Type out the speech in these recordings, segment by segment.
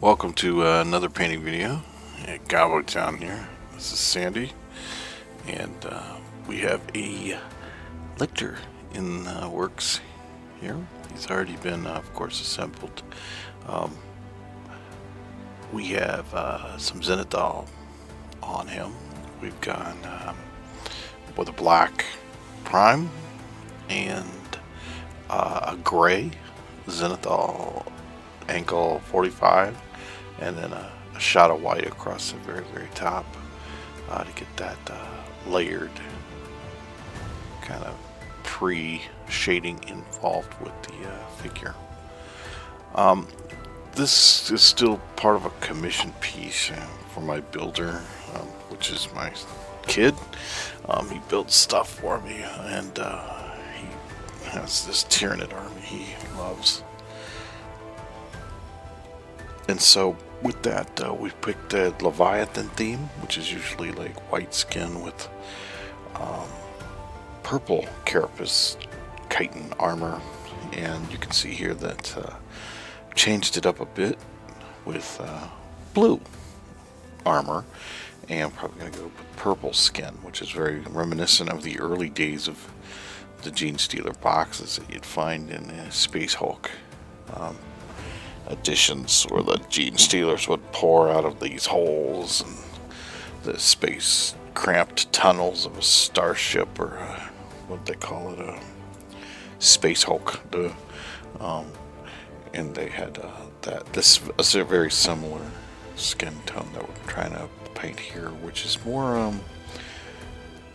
Welcome to another painting video at Gabo Town here. This is Sandy, and we have a Lictor in works here. He's already been, of course, assembled. We have some zenithal on him. We've gone with a black prime and a gray zenithal ankle 45, and then a shot of white across the very top to get that layered kind of pre-shading involved with the figure. This is still part of a commission piece for my builder, which is my kid. He builds stuff for me, and he has this Tyranid army he loves. And so with that, we picked a Leviathan theme, which is usually like white skin with purple carapace chitin armor. And you can see here that changed it up a bit with blue armor. And I'm probably going to go with purple skin, which is very reminiscent of the early days of the Gene Stealer boxes that you'd find in Space Hulk editions, where the Gene Stealers would pour out of these holes and the space cramped tunnels of a starship, or what they call it, a Space Hulk. And they had this is a very similar skin tone that we're trying to paint here, which is more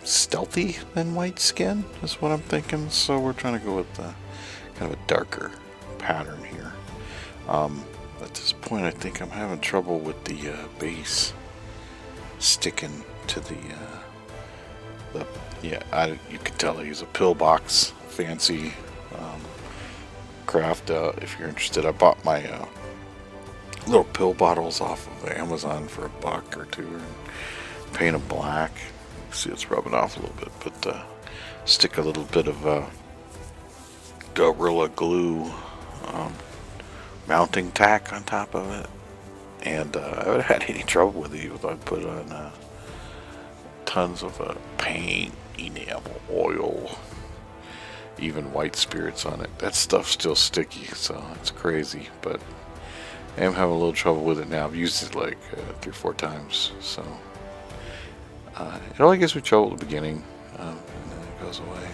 stealthy than white skin, is what I'm thinking. So we're trying to go with kind of a darker pattern here. At this point, I think I'm having trouble with the base sticking to you can tell he's a pillbox fancy craft. If you're interested, I bought my little pill bottles off of Amazon for $1 or $2 and paint them black. See, it's rubbing off a little bit, but stick a little bit of Gorilla Glue mounting tack on top of it, and I haven't had any trouble with it. I put on tons of paint, enamel, oil, even white spirits on it. That stuff's still sticky, so it's crazy, but I am having a little trouble with it now. I've used it like 3 or 4 times, so it only gives me trouble at the beginning, and then it goes away,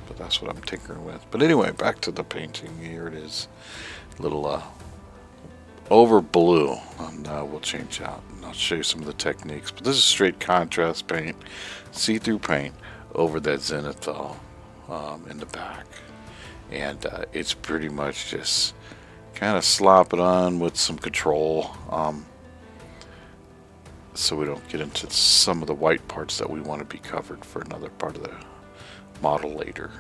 but that's what I'm tinkering with. But anyway, back to the painting. Here it is. Little over blue, and we'll change out, and I'll show you some of the techniques. But this is straight contrast paint, see-through paint over that zenithal in the back, and it's pretty much just kind of slop it on with some control, so we don't get into some of the white parts that we want to be covered for another part of the model later.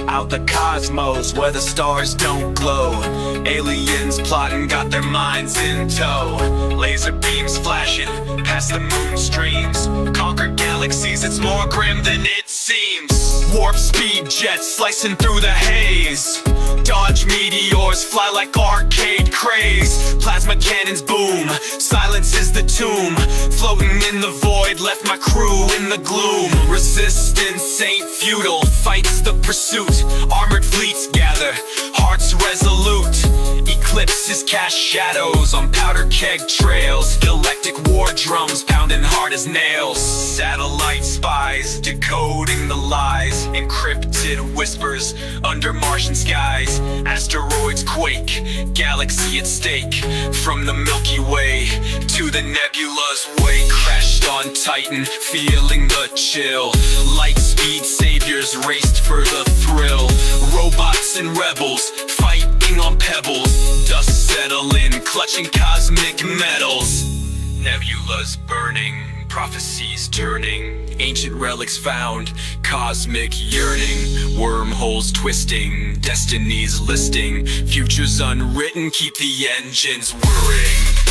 Out the cosmos where the stars don't glow, aliens plotting, got their minds in tow. Laser beams flashing past the moon streams, conquer galaxies, it's more grim than it seems. Warp speed jets slicing through the haze, dodge meteors, fly like arcade craze. Plasma cannons boom, silence is the tomb. Floating in the void, left my crew in the gloom. Resistance ain't futile, fights the pursuit. Armored fleets gather, hearts resolute. Eclipses cast shadows on powder keg trails. Galactic war drums pounding hard as nails. Satellite spies decoding the lies. Encrypted whispers under Martian skies. Asteroids quake, galaxy at stake. From the Milky Way to the nebula's way. Crashed on Titan, feeling the chill. Light speed saviors raced for the thrill. Robots and rebels fighting on pebbles. Dust settling, clutching cosmic metals. Nebulas burning, prophecies turning, ancient relics found, cosmic yearning, wormholes twisting, destinies listing, futures unwritten, keep the engines whirring.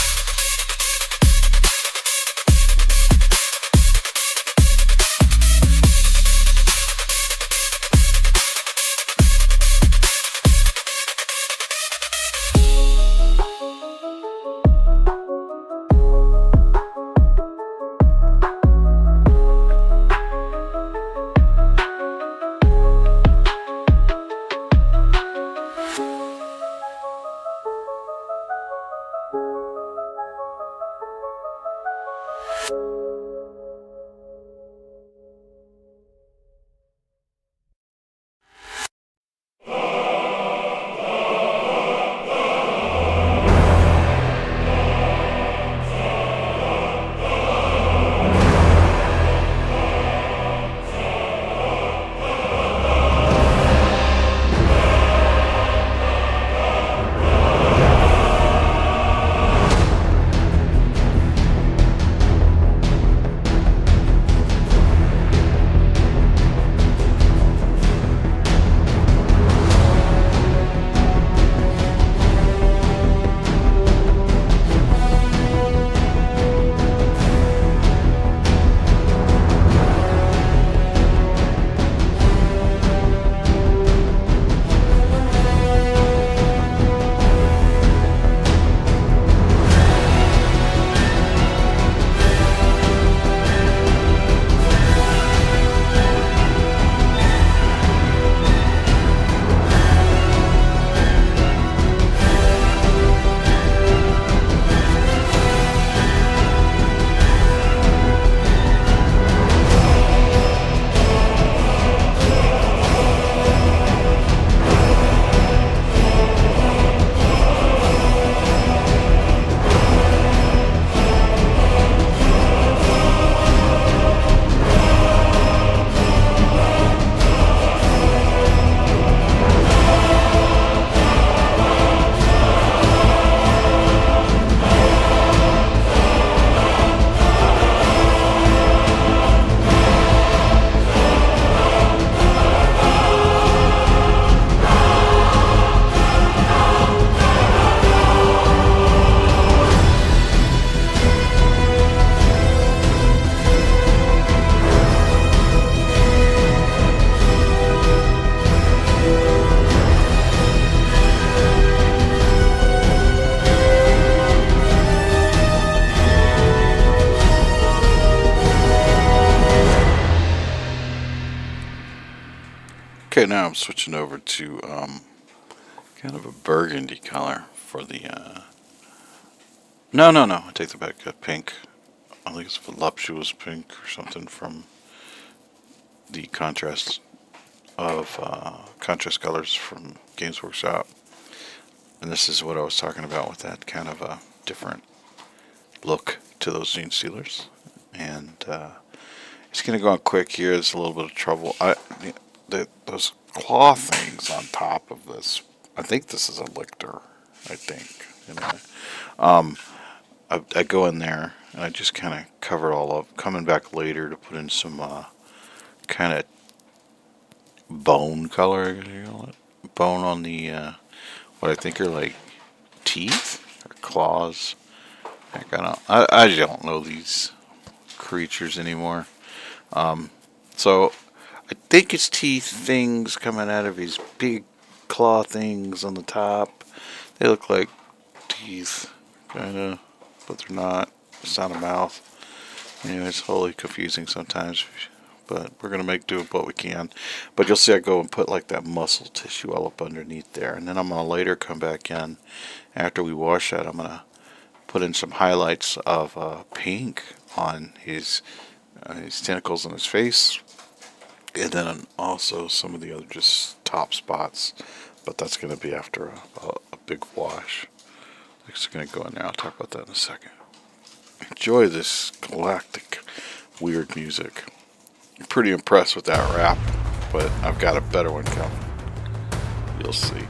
Okay, now I'm switching over to kind of a burgundy color for the. No. I take the back. Pink. I think it's voluptuous pink or something from the contrast of contrast colors from Games Workshop. And this is what I was talking about with that kind of a different look to those Gene Stealers. And it's going to go on quick here. There's a little bit of trouble. Those claw things on top of this. I think this is a Lictor. I think. I go in there and I just kind of cover it all up. Coming back later to put in some kind of bone color, I guess you call it. Bone on the what I think are like teeth or claws. Heck, I don't know these creatures anymore. So I think it's teeth things coming out of his big claw things on the top. They look like teeth, kind of, but they're not. It's not a mouth. Anyway, it's wholly confusing sometimes, but we're going to make do with what we can. But you'll see I go and put like that muscle tissue all up underneath there. And then I'm going to later come back in, after we wash that, I'm going to put in some highlights of pink on his tentacles on his face. And then also some of the other just top spots. But that's going to be after a big wash. It's going to go in there. I'll talk about that in a second. Enjoy this galactic weird music. I'm pretty impressed with that rap, but I've got a better one coming. You'll see.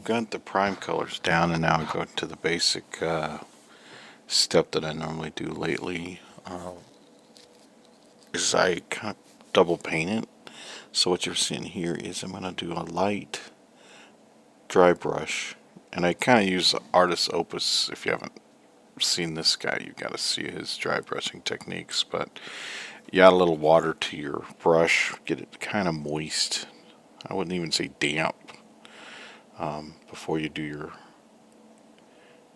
I've got the prime colors down, and now I go to the basic step that I normally do lately. Is I kind of double paint it. So what you're seeing here is I'm going to do a light dry brush, and I kind of use Artist Opus. If you haven't seen this guy, you got to see his dry brushing techniques. But you add a little water to your brush, get it kind of moist. I wouldn't even say damp before you do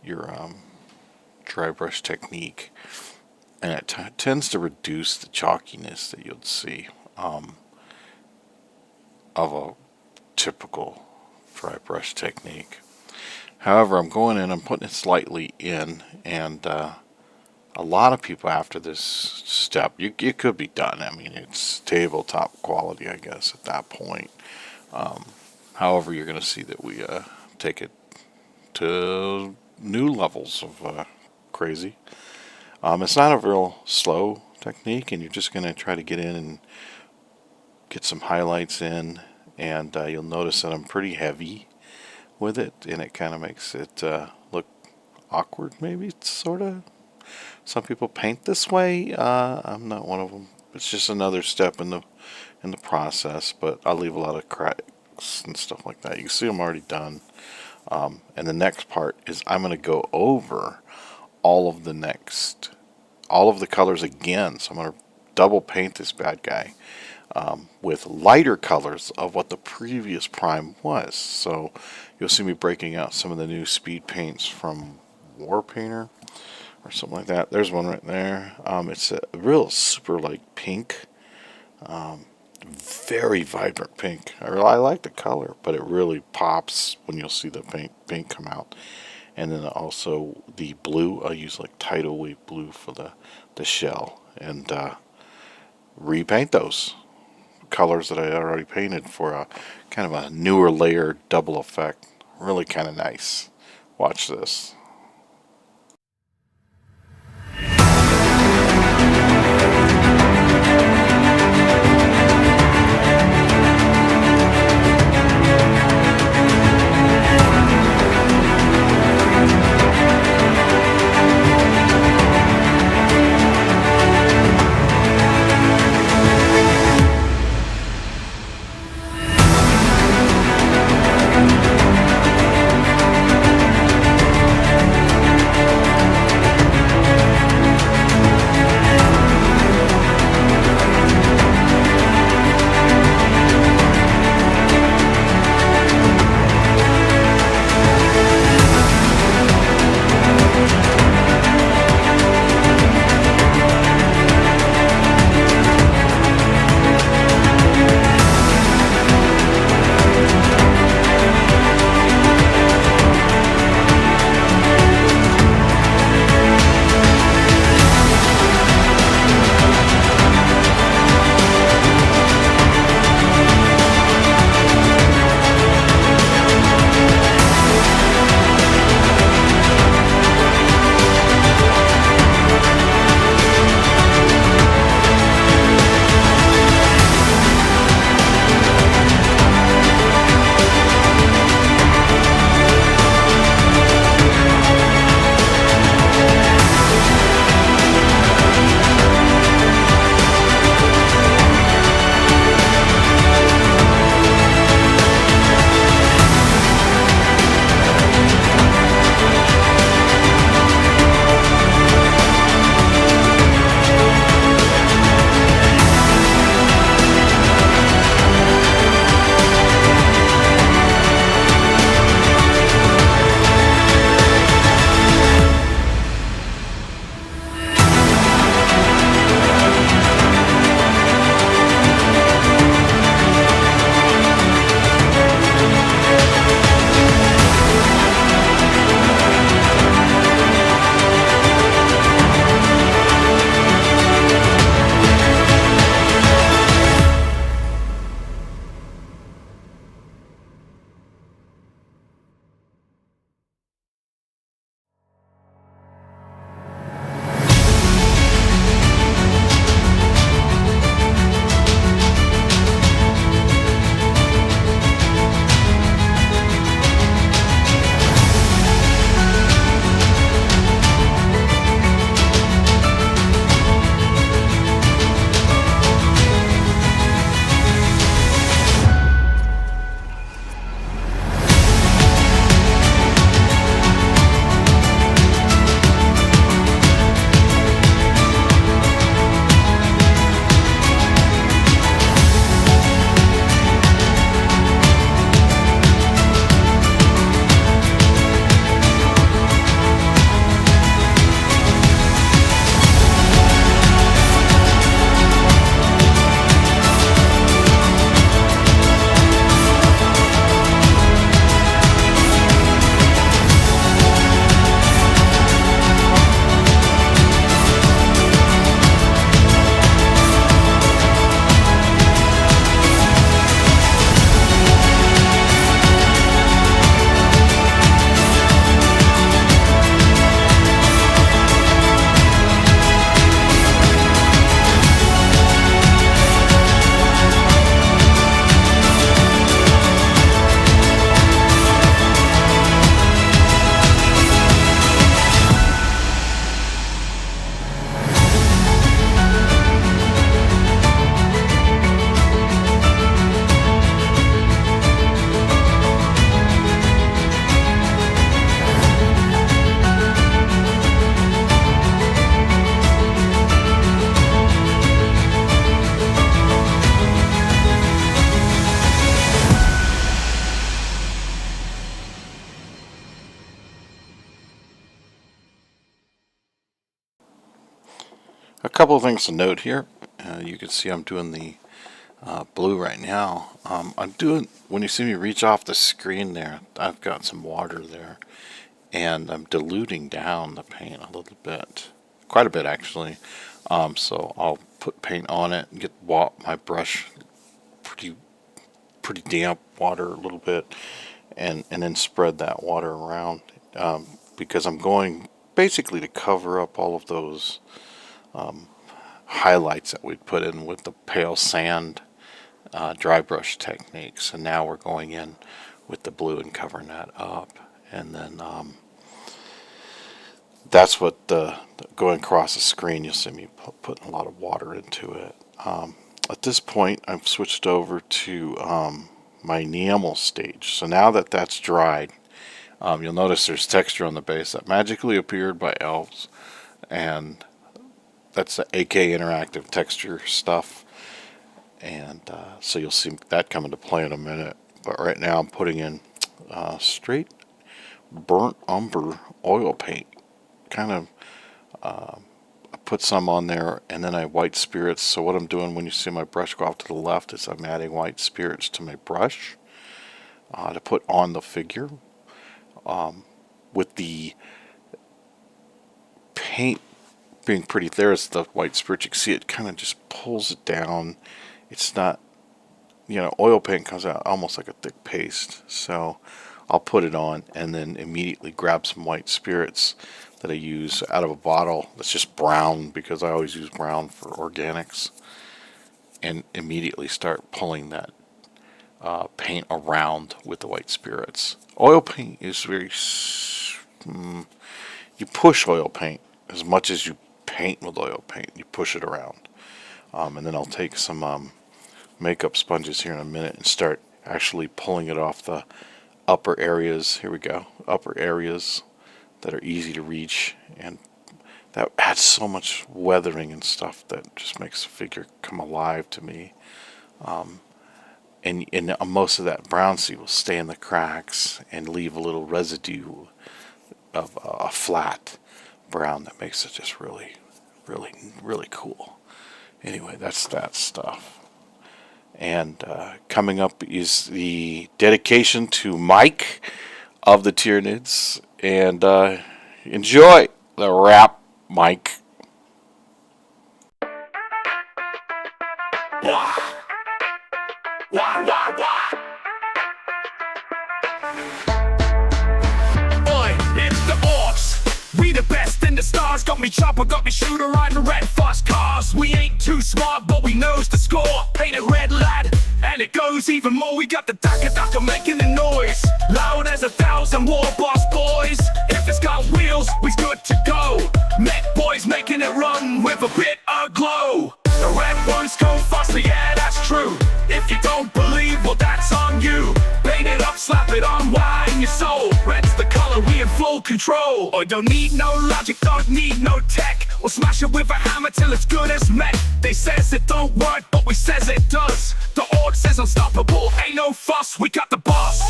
your dry brush technique, and it tends to reduce the chalkiness that you'll see of a typical dry brush technique. However, I'm going in, I'm putting it slightly in, and a lot of people after this step, you could be done. I mean, it's tabletop quality, I guess, at that point. However, you're going to see that we take it to new levels of crazy. It's not a real slow technique, and you're just going to try to get in and get some highlights in, and you'll notice that I'm pretty heavy with it, and it kind of makes it look awkward, maybe, sort of. Some people paint this way. I'm not one of them. It's just another step in the process, but I'll leave a lot of cracks and stuff like that. You can see I'm already done. And the next part is I'm going to go over all of the colors again. So I'm going to double paint this bad guy with lighter colors of what the previous prime was. So you'll see me breaking out some of the new speed paints from War Painter or something like that. There's one right there. It's a real super like pink, very vibrant pink. I like the color, but it really pops when you'll see the paint come out. And then also the blue, I use like tidal wave blue for the shell, and repaint those colors that I already painted for a kind of a newer layer double effect. Really kind of nice. Watch this. A couple of things to note here. You can see I'm doing the blue right now. I'm doing, when you see me reach off the screen there, I've got some water there, and I'm diluting down the paint a little bit, quite a bit actually. So I'll put paint on it and get my brush pretty damp water a little bit, and then spread that water around, because I'm going basically to cover up all of those highlights that we put in with the pale sand dry brush techniques. And now we're going in with the blue and covering that up, and then that's what going across the screen, you'll see me putting a lot of water into it. At this point I've switched over to my enamel stage. So now that that's dried, you'll notice there's texture on the base that magically appeared by elves, and that's the AK interactive texture stuff, and so you'll see that come into play in a minute. But right now I'm putting in straight burnt umber oil paint. Kind of I put some on there, and then I white spirits. So what I'm doing when you see my brush go off to the left is I'm adding white spirits to my brush to put on the figure. With the paint being pretty, there's the white spirit, you can see it kind of just pulls it down. It's not, oil paint comes out almost like a thick paste. So I'll put it on and then immediately grab some white spirits that I use out of a bottle that's just brown, because I always use brown for organics, and immediately start pulling that paint around with the white spirits. Oil paint is very, you push oil paint as much as you paint with oil paint. You push it around. And then I'll take some makeup sponges here in a minute and start actually pulling it off the upper areas. Here we go. Upper areas that are easy to reach, and that adds so much weathering and stuff that just makes the figure come alive to me. And most of that brown sea will stay in the cracks and leave a little residue of a flat brown that makes it just really, really, really cool. Anyway, that's that stuff. And coming up is the dedication to Mike of the Tyranids, and enjoy the rap, Mike. Wah, wah, wah, wah. Oi, it's the orcs. We the best in the stars. Got me chopper, got me shooter, riding red fast cars. We ain't too smart, but we knows the score. Painted red, lad, and it goes even more. We got the daka making the noise, loud as 1,000 war boss boys. If it's got wheels, we's good to go. Met boys making it run with a bit of glow. The red ones go faster, yeah, that's true. If you don't believe, well, that's on you. Paint it up, slap it on, wine your soul. Red's the color, we in full control. I don't need no logic, don't need no tech. We'll smash it with a hammer till it's good as met. They says it don't work, but we says it does. The orc says unstoppable, ain't no fuss, we got the boss.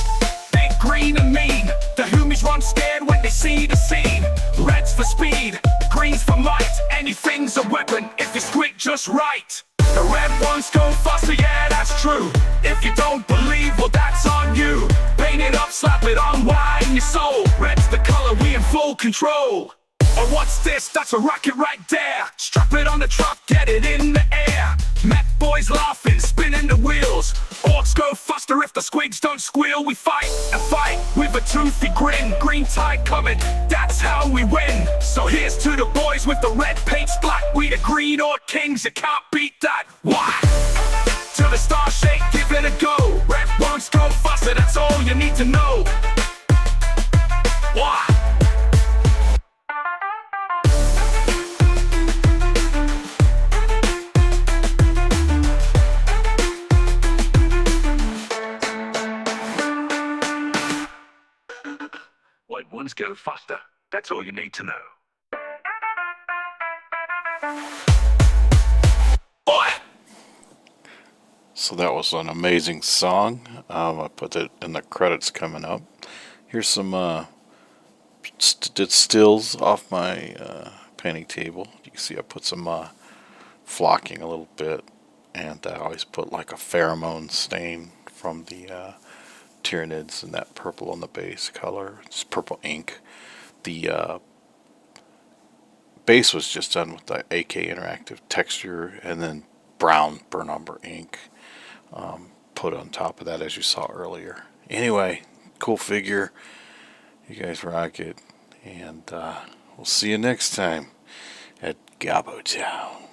Big, green and mean. The homies run scared when they see the scene. Red's for speed, green's for might. Anything's a weapon if you squeak just right. The red ones go faster, yeah, that's true. If you don't believe, well, that's on you. Paint it up, slap it on, wine your soul. Red's the color, we in full control. Or what's this? That's a rocket right there. Strap it on the truck, get it in the air. Met boys laughing, spinning the wheels. Orcs go faster if the squigs don't squeal. We fight and fight with a toothy grin. Green tide coming, that's how we win. So here's to the boys with the red paint splat. We the green orc kings, you can't beat that. Why? To the star shake, give it a go. Red won't go faster, that's all you need to know. Why? White ones go faster. That's all you need to know. Boy! So that was an amazing song. I put it in the credits coming up. Here's some did stills off my painting table. You can see I put some flocking a little bit, and I always put like a pheromone stain from the Tyranids and that purple on the base color. It's purple ink. The base was just done with the AK Interactive texture, and then brown burn umber ink put on top of that, as you saw earlier. Anyway, cool figure. You guys rock it, and we'll see you next time at Gabo Town.